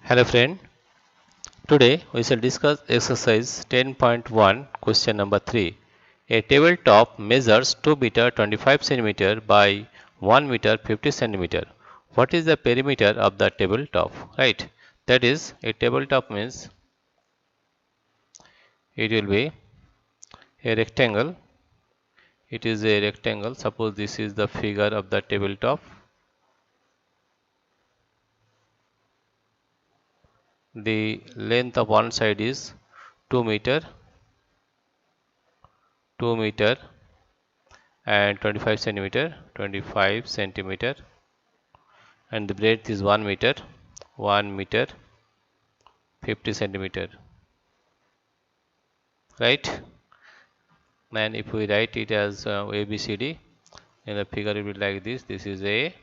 Hello friend, today we shall discuss exercise 10.1 question number 3. A tabletop measures 2 meter 25 centimeter by 1 meter 50 centimeter. What is the perimeter of the tabletop? Right, that is a tabletop means it will be a rectangle. It is a rectangle. Suppose this is the figure of the tabletop. The length of one side is 2 meter, 2 meter and 25 centimeter, and the breadth is 1 meter 50 centimeter, right? And if we write it as ABCD, in the figure it will be like this is A,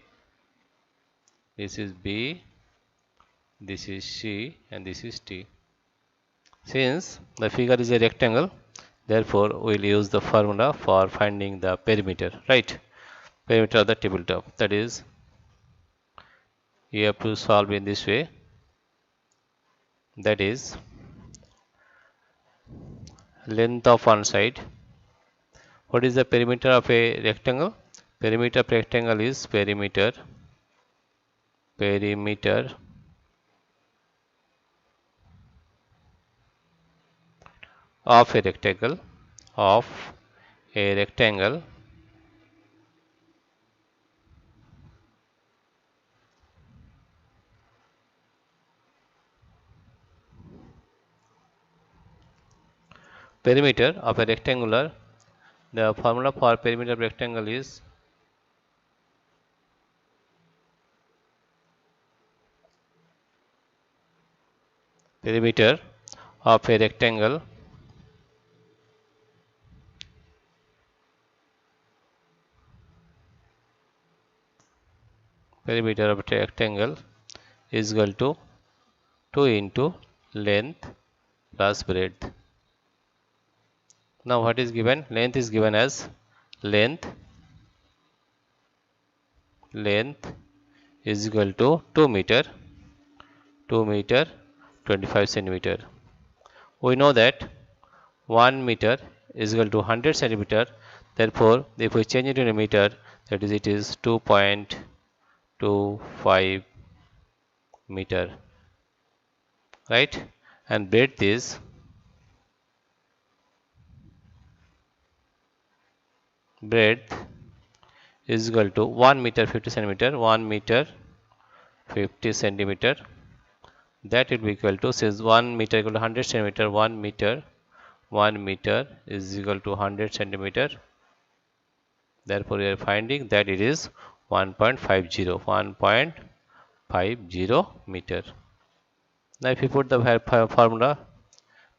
this is B, this is C, and this is T. Since the figure is a rectangle, therefore we will use the formula for finding the perimeter, right? Perimeter of the tabletop, that is, you have to solve in this way, that is length of one side. What is the perimeter of a rectangle? Perimeter of rectangle is perimeter of a rectangle of a rectangle perimeter of a rectangular. The formula for perimeter of rectangle is perimeter of a rectangle perimeter of a rectangle is equal to 2 into length plus breadth. Now what is given? Length is given as length is equal to 2 meter 25 centimeter. We know that 1 meter is equal to 100 centimeter. Therefore, if we change it in a meter, that is, it is 2.25 meter, right? And breadth is equal to 1 meter 50 centimeter, 1 meter 50 centimeter. That will be equal to, says 1 meter equal to 100 centimeter, 1 meter is equal to 100 centimeter. Therefore, we are finding that it is 1.50 meter. Now, if you put the formula,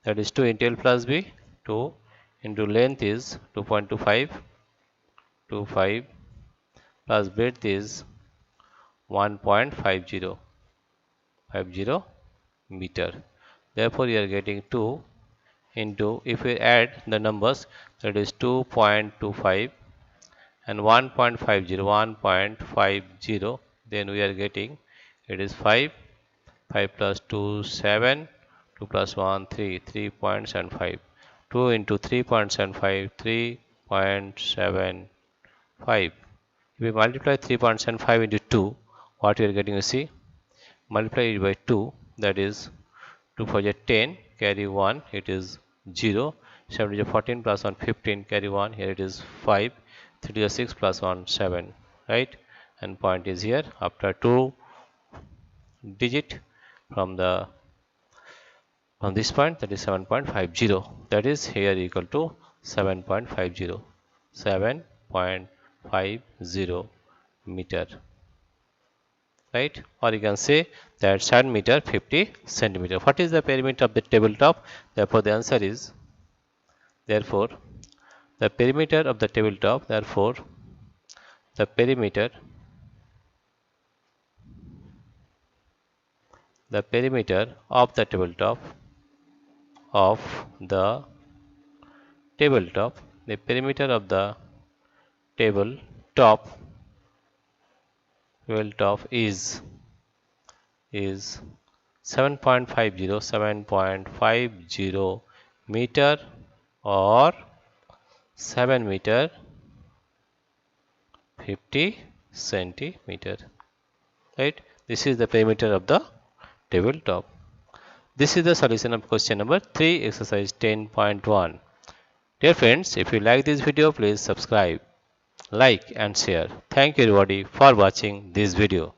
that is 2 into L plus B, 2 into length is 2.25 plus breadth is 1.50 meter. Therefore, you are getting 2 into, if we add the numbers, that is 2.25 and 1.50, then we are getting, it is 5 plus 2 7, 2 plus 1 3, 3.75, 2 into 3.75, 3.75. If we multiply 3.75 into 2, what we are getting, you see, multiply it by 2, that is 2 for 10, carry 1, it is 0, 7 is 14 plus 1 15, carry 1, here it is 5, 3 is 6 plus 1 7, right? And point is here after 2 digit from this point, that is 7.50, that is here equal to 7.50 meter, right? Or you can say that 7 meter 50 centimeter. What is the perimeter of the tabletop? Therefore, the answer is, therefore the perimeter of the tabletop, therefore the perimeter of the tabletop the perimeter of the tabletop is 7.50 meter or 7 meter 50 centimeter. Right? This is the perimeter of the tabletop. This is the solution of question number 3, exercise 10.1. Dear friends, if you like this video, please subscribe, like and share. Thank you everybody for watching this video.